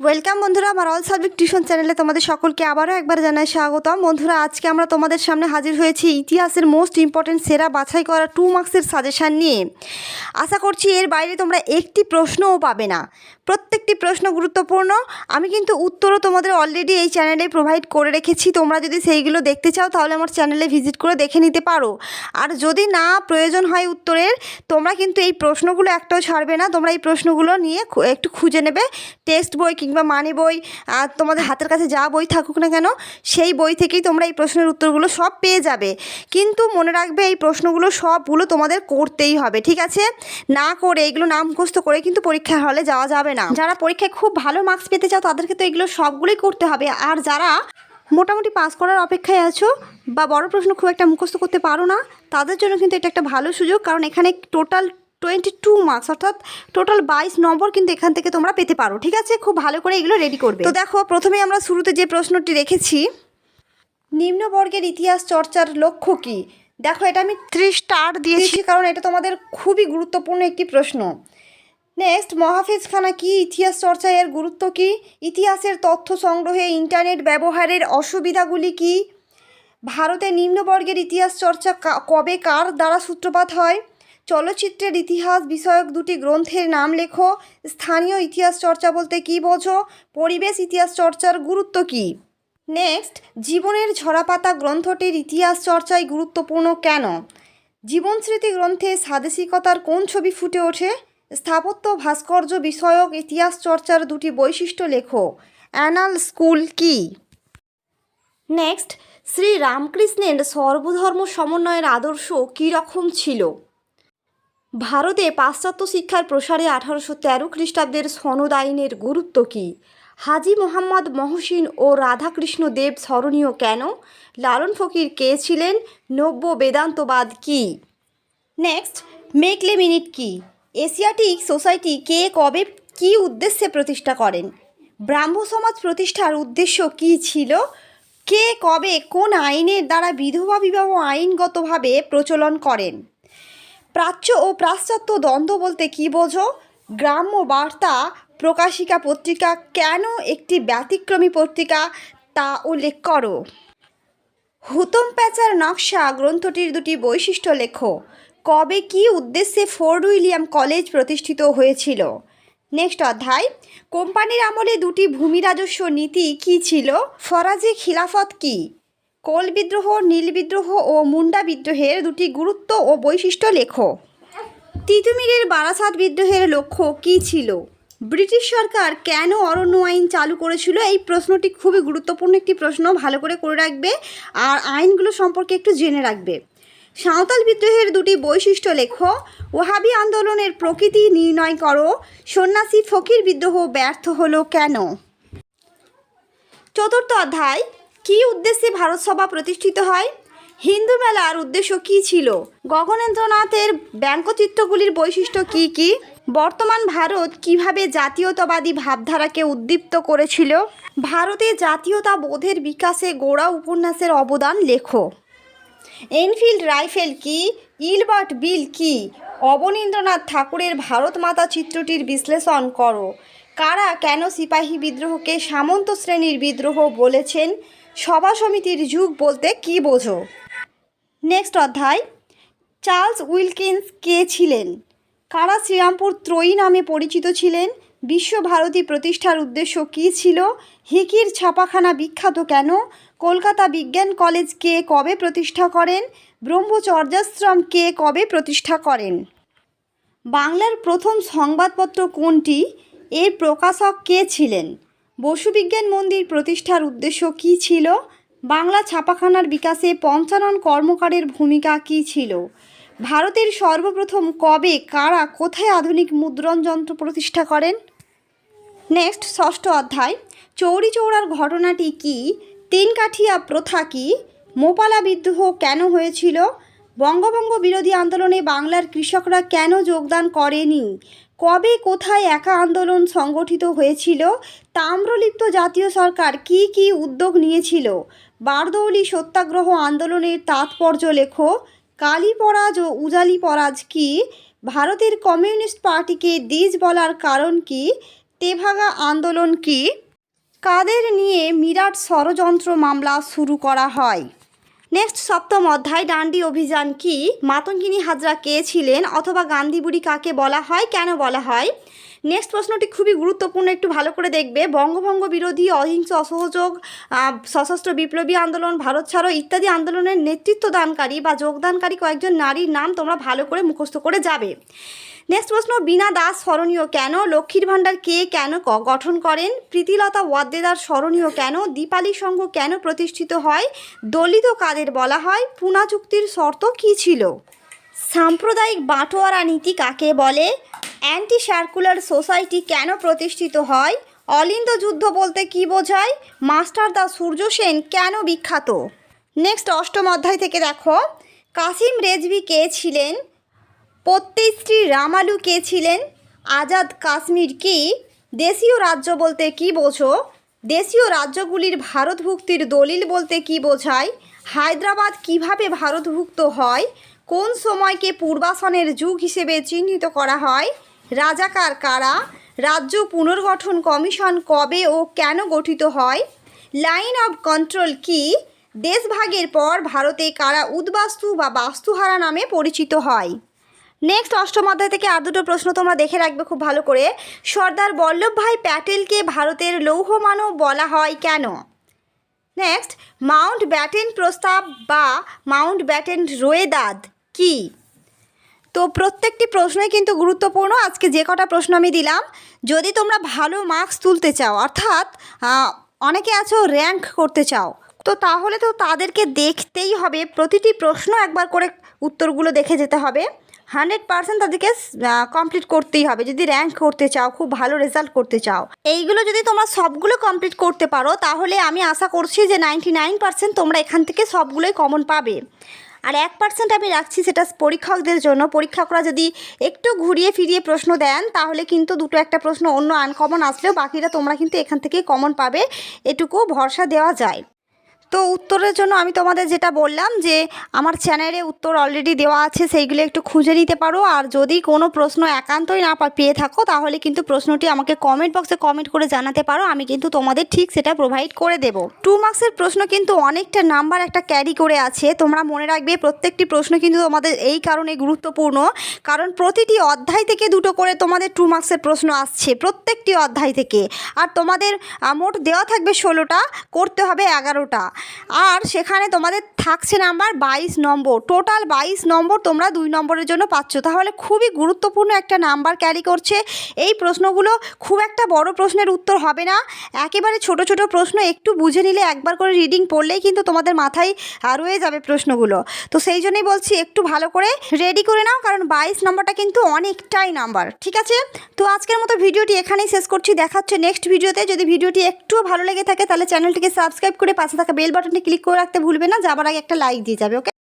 Welcome বন্ধুরা, আমার all subject tuition চ্যানেলে তোমাদের সকলকে আবারও একবার জানাই স্বাগতম। বন্ধুরা, আজকে আমরা তোমাদের সামনে হাজির হয়েছি ইতিহাসের মোস্ট ইম্পর্টেন্ট সেরা বাছাই করা 2 মার্কসের সাজেশান নিয়ে। আশা করছি এর বাইরে তোমরা একটি প্রশ্নও পাবে না। প্রত্যেকটি প্রশ্ন গুরুত্বপূর্ণ। আমি কিন্তু উত্তরও তোমাদের অলরেডি এই চ্যানেলে প্রোভাইড করে রেখেছি। তোমরা যদি সেইগুলো দেখতে চাও তাহলে আমার চ্যানেলে ভিজিট করে দেখে নিতে পারো। আর যদি না প্রয়োজন হয় উত্তরের, তোমরা কিন্তু এই প্রশ্নগুলো একটাও ছাড়বে না। তোমরা এই প্রশ্নগুলো নিয়ে একটু খুঁজে নেবে, টেক্সট বই কিংবা মানি বই, আর তোমাদের হাতের কাছে যা বই থাকুক না কেন সেই বই থেকেই তোমরা এই প্রশ্নের উত্তরগুলো সব পেয়ে যাবে। কিন্তু মনে রাখবে, এই প্রশ্নগুলো সবগুলো তোমাদের করতেই হবে, ঠিক আছে? না করে এগুলো নাম মুখস্থ করে কিন্তু পরীক্ষা হলে যাওয়া যাবে না। যারা পরীক্ষায় খুব ভালো মার্কস পেতে চাও তাদেরকে তো এগুলো সবগুলোই করতে হবে। আর যারা মোটামুটি পাস করার অপেক্ষায় আছো বা বড় প্রশ্ন খুব একটা মুখস্থ করতে পারো না, তাদের জন্য কিন্তু এটা একটা ভালো সুযোগ। কারণ এখানে টোটাল 22 মার্কস, অর্থাৎ টোটাল 22 নম্বর কিন্তু এখান থেকে তোমরা পেতে পারো, ঠিক আছে? খুব ভালো করে এগুলো রেডি করবে। তো দেখো, প্রথমে আমরা শুরুতে যে প্রশ্নটি রেখেছি, নিম্নবর্গের ইতিহাস চর্চার লক্ষ্য কী? দেখো, এটা আমি 3 স্টার দিয়েছি কারণ এটা তোমাদের খুবই গুরুত্বপূর্ণ একটি প্রশ্ন। নেক্সট, মহাফেজখানা কি? ইতিহাস চর্চায় এর গুরুত্ব কী? ইতিহাসের তথ্য সংগ্রহে ইন্টারনেট ব্যবহারের অসুবিধাগুলি কী? ভারতে নিম্নবর্গের ইতিহাস চর্চা কবে কার দ্বারা সূত্রপাত হয়? চলচ্চিত্রের ইতিহাস বিষয়ক 2টি গ্রন্থের নাম লেখো। স্থানীয় ইতিহাস চর্চা বলতে কী বোঝো? পরিবেশ ইতিহাস চর্চার গুরুত্ব কী? নেক্সট, জীবনের ঝরাপাতা গ্রন্থটির ইতিহাস চর্চায় গুরুত্বপূর্ণ কেন? জীবনস্মৃতি গ্রন্থে স্বাদেশিকতার কোন ছবি ফুটে ওঠে? স্থাপত্য ভাস্কর্য বিষয়ক ইতিহাস চর্চার 2টি বৈশিষ্ট্য লেখো। অ্যানাল স্কুল কী? নেক্সট, শ্রী রামকৃষ্ণের সর্বধর্ম সমন্বয়ের আদর্শ কী রকম ছিল? ভারতে পাশ্চাত্য শিক্ষার প্রসারে 1813 খ্রিস্টাব্দের সনদ আইনের গুরুত্ব কী? হাজী মোহাম্মদ মহসিন ও রাধাকৃষ্ণ দেব স্মরণীয় কেন? লালন ফকির কে ছিলেন? নব্য বেদান্তবাদ কী? নেক্সট, মেকলে মিনিট কী? এশিয়াটিক সোসাইটি কে কবে কী উদ্দেশ্যে প্রতিষ্ঠা করেন? ব্রাহ্ম সমাজ প্রতিষ্ঠার উদ্দেশ্য কী ছিল? কে কবে কোন আইনের দ্বারা বিধবা বিবাহ আইনগতভাবে প্রচলন করেন? প্রাচ্য ও পাশ্চাত্য দ্বন্দ্ব বলতে কী বোঝো? গ্রাম্য বার্তা প্রকাশিকা পত্রিকা কেন একটি ব্যতিক্রমী পত্রিকা তা উল্লেখ করো। হুতম প্যাঁচার নকশা গ্রন্থটির 2টি বৈশিষ্ট্য লেখো। কবে কী উদ্দেশ্যে ফোর্ট উইলিয়াম কলেজ প্রতিষ্ঠিত হয়েছিল? নেক্সট অধ্যায়, কোম্পানির আমলে 2টি ভূমি রাজস্ব নীতি কী ছিল? ফরাজি খিলাফত কী? কোল বিদ্রোহ, নীল বিদ্রোহ ও মুন্ডা বিদ্রোহের 2টি গুরুত্ব ও বৈশিষ্ট্য লেখো। তিতুমিরের বারাসাত বিদ্রোহের লক্ষ্য কী ছিল? ব্রিটিশ সরকার কেন অরণ্য আইন চালু করেছিল? এই প্রশ্নটি খুবই গুরুত্বপূর্ণ একটি প্রশ্ন, ভালো করে রাখবে আর আইনগুলো সম্পর্কে একটু জেনে রাখবে। সাঁওতাল বিদ্রোহের 2টি বৈশিষ্ট্য লেখো। ওহাবি আন্দোলনের প্রকৃতি নির্ণয় করো। সন্ন্যাসী ফকির বিদ্রোহ ব্যর্থ হলো কেন? চতুর্থ অধ্যায়, কী উদ্দেশ্যে ভারত সভা প্রতিষ্ঠিত হয়? হিন্দু মেলার উদ্দেশ্য কী ছিল? গগনেন্দ্রনাথের ব্যঙ্গচিত্রগুলির বৈশিষ্ট্য কী কী? বর্তমান ভারত কিভাবে জাতীয়তাবাদী ভাবধারাকে উদ্দীপ্ত করেছিল? ভারতে জাতীয়তাবোধের বিকাশে গোড়া উপন্যাসের অবদান লেখো। এনফিল্ড রাইফেল কি? ইলবার্ট বিল কি? অবনীন্দ্রনাথ ঠাকুরের ভারত মাতা চিত্রটির বিশ্লেষণ করো। কারা কেন সিপাহী বিদ্রোহকে সামন্ত শ্রেণীর বিদ্রোহ বলেছেন? সভা সমিতির যুগ বলতে কী বোঝো? নেক্সট অধ্যায়, চার্লস উইলকিন্স কে ছিলেন? কারা শ্রীরামপুর ত্রয়ী নামে পরিচিত ছিলেন? বিশ্বভারতী প্রতিষ্ঠার উদ্দেশ্য কী ছিল? হিকির ছাপাখানা বিখ্যাত কেন? কলকাতা বিজ্ঞান কলেজ কে কবে প্রতিষ্ঠা করেন? ব্রহ্মচর্যাশ্রম কে কবে প্রতিষ্ঠা করেন? বাংলার প্রথম সংবাদপত্র কোনটি? এর প্রকাশক কে ছিলেন? বসু বিজ্ঞান মন্দির প্রতিষ্ঠার উদ্দেশ্য কী ছিল? বাংলা ছাপাখানার বিকাশে পঞ্চানন কর্মকারের ভূমিকা কী ছিল? ভারতের সর্বপ্রথম কবে কারা কোথায় আধুনিক মুদ্রণ যন্ত্র প্রতিষ্ঠা করেন? নেক্সট, ষষ্ঠ অধ্যায়, চৌরি চৌরার ঘটনাটি কী? তিনকাঠিয়া প্রথা কী? মোপালা বিদ্রোহ কেন হয়েছিল? বঙ্গভঙ্গ বিরোধী আন্দোলনে বাংলার কৃষকরা কেন যোগদান করেনি? কবে কোথায় একা আন্দোলন সংগঠিত হয়েছিল? তাম্রলিপ্ত জাতীয় সরকার কী কী উদ্যোগ নিয়েছিল? বারদৌলি সত্যাগ্রহ আন্দোলনের তাৎপর্য লেখো। কালীপরাজ ও উজালি পরাজ কী? ভারতের কমিউনিস্ট পার্টিকে দ্বিজ বলার কারণ কী? তেভাগা আন্দোলন কি? কাদের নিয়ে মিরাট ষড়যন্ত্র মামলা শুরু করা হয়? নেক্সট সপ্তম অধ্যায় ডান্ডি অভিযান কি? মাতঙ্গিনী হাজরা কে ছিলেন অথবা গান্ধী বুড়ি কাকে বলা হয়, কেন বলা হয়? নেক্সট প্রশ্নটি খুবই গুরুত্বপূর্ণ, একটু ভালো করে দেখবে। বঙ্গভঙ্গ বিরোধী, অহিংস অসহযোগ, সশস্ত্র বিপ্লবী আন্দোলন, ভারত ছাড়ো ইত্যাদি আন্দোলনের নেতৃত্ব দানকারী বা যোগদানকারী কয়েকজন নারীর নাম তোমরা ভালো করে মুখস্থ করে যাবে। নেক্সট প্রশ্ন, বীণা দাস স্মরণীয় কেন? লক্ষ্মীর ভাণ্ডার কে কেন গঠন করেন? প্রীতিলতা ওয়াদ্দেদার স্মরণীয় কেন? দীপালি সংঘ কেন প্রতিষ্ঠিত হয়? দলিত কাদের বলা হয়? পুনা চুক্তির শর্ত কী ছিল? সাম্প্রদায়িক বাটোয়ারা নীতি কাকে বলে? অ্যান্টি সার্কুলার সোসাইটি কেন প্রতিষ্ঠিত হয়? অলিন্দ যুদ্ধ বলতে কী বোঝায়? মাস্টার দা সূর্য সেন কেন বিখ্যাত? নেক্সট অষ্টম অধ্যায় থেকে দেখো, কাসিম রেজভি কে ছিলেন? পত্তিশ্রী রামালু কে ছিলেন? আজাদ কাশ্মীর কি? দেশীয় রাজ্য বলতে কী বোঝো? দেশীয় রাজ্যগুলির ভারতভুক্তির দলিল বলতে কী বোঝায়? হায়দ্রাবাদ কিভাবে ভারতভুক্ত হয়? কোন সময়কে পূর্বাসনের যুগ হিসেবে চিহ্নিত করা হয়? রাজাকার কারা? রাজ্য পুনর্গঠন কমিশন কবে ও কেন গঠিত হয়? লাইন অব কন্ট্রোল কি? দেশভাগের পর ভারতে কারা উদ্বাস্তু বা বাস্তুহারা নামে পরিচিত হয়? নেক্সট অষ্টম অধ্যায় থেকে আর দুটো প্রশ্ন তোমরা দেখে রাখবে খুব ভালো করে। সর্দার বল্লভভাই প্যাটেলকে ভারতের লৌহমানব বলা হয় কেন? নেক্সট, মাউন্ট ব্যাটেন প্রস্তাব বা মাউন্ট ব্যাটেন রোয়েদাদ কি? তো প্রত্যেকটি প্রশ্নই কিন্তু গুরুত্বপূর্ণ। আজকে যে কটা প্রশ্ন আমি দিলাম, যদি তোমরা ভালো মার্কস তুলতে চাও, অর্থাৎ অনেকে আছো র্যাঙ্ক করতে চাও, তো তাহলে তো তাদেরকে দেখতেই হবে, প্রতিটি প্রশ্ন একবার করে উত্তরগুলো দেখে যেতে হবে। 100% তাদেরকে কমপ্লিট করতেই হবে যদি র্যাঙ্ক করতে চাও, খুব ভালো রেজাল্ট করতে চাও। এইগুলো যদি তোমরা সবগুলো কমপ্লিট করতে পারো, তাহলে আমি আশা করছি যে 99% তোমরা এখান থেকে সবগুলোই কমন পাবে। আর 1% আমি রাখছি, সেটা পরীক্ষকদের জন্য। পরীক্ষকরা যদি একটু ঘুরিয়ে ফিরিয়ে প্রশ্ন দেন, তাহলে কিন্তু দুটো একটা প্রশ্ন অন্য আনকমন আসলেও বাকিটা তোমরা কিন্তু এখান থেকে কমন পাবে, এটুকু ভরসা দেওয়া যায়। তো উত্তরের জন্য আমি তোমাদের যেটা বললাম যে আমার চ্যানেলে উত্তর অলরেডি দেওয়া আছে, সেইগুলো একটু খুঁজে নিতে পারো। আর যদি কোনো প্রশ্ন একান্তই না পেয়ে থাকো, তাহলে কিন্তু প্রশ্নটি আমাকে কমেন্ট বক্সে কমেন্ট করে জানাতে পারো, আমি কিন্তু তোমাদের ঠিক সেটা প্রোভাইড করে দেব। 2 মার্কসের প্রশ্ন কিন্তু অনেকটা নাম্বার একটা ক্যারি করে আছে, তোমরা মনে রাখবে। প্রত্যেকটি প্রশ্ন কিন্তু তোমাদের এই কারণে গুরুত্বপূর্ণ, কারণ প্রতিটি অধ্যায় থেকে দুটো করে তোমাদের 2 মার্কসের প্রশ্ন আসছে, প্রত্যেকটি অধ্যায় থেকে। আর তোমাদের মোট দেওয়া থাকবে 16টা, করতে হবে 11টা। আর সেখানে তোমাদের থাকছে নাম্বার 22 নম্বর, টোটাল 22 নম্বর তোমরা 2 নম্বরের জন্য পাচ্ছ। তাহলে খুবই গুরুত্বপূর্ণ একটা নাম্বার ক্যারি করছে। এই প্রশ্নগুলো খুব একটা বড় প্রশ্নের উত্তর হবে না, একেবারে ছোট ছোট প্রশ্ন, একটু বুঝে নিলে, একবার করে রিডিং পড়লেই কিন্তু তোমাদের মাথায় রয়ে যাবে প্রশ্নগুলো। তো সেই জন্যই বলছি একটু ভালো করে রেডি করে নাও, কারণ 22 নম্বরটা কিন্তু অনেকটাই নাম্বার। ঠিক আছে, তো আজকের মতো ভিডিওটি এখানেই শেষ করছি, দেখা হচ্ছে নেক্সট ভিডিওতে। যদি ভিডিওটি একটুও ভালো লেগে থাকে, তাহলে চ্যানেলটিকে সাবস্ক্রাইব করে পাশে থাকা বেল বাটনটি ক্লিক করে রাখতে ভুলবে না, যাবার আগে একটা লাইক দিয়ে যাবে। ওকে।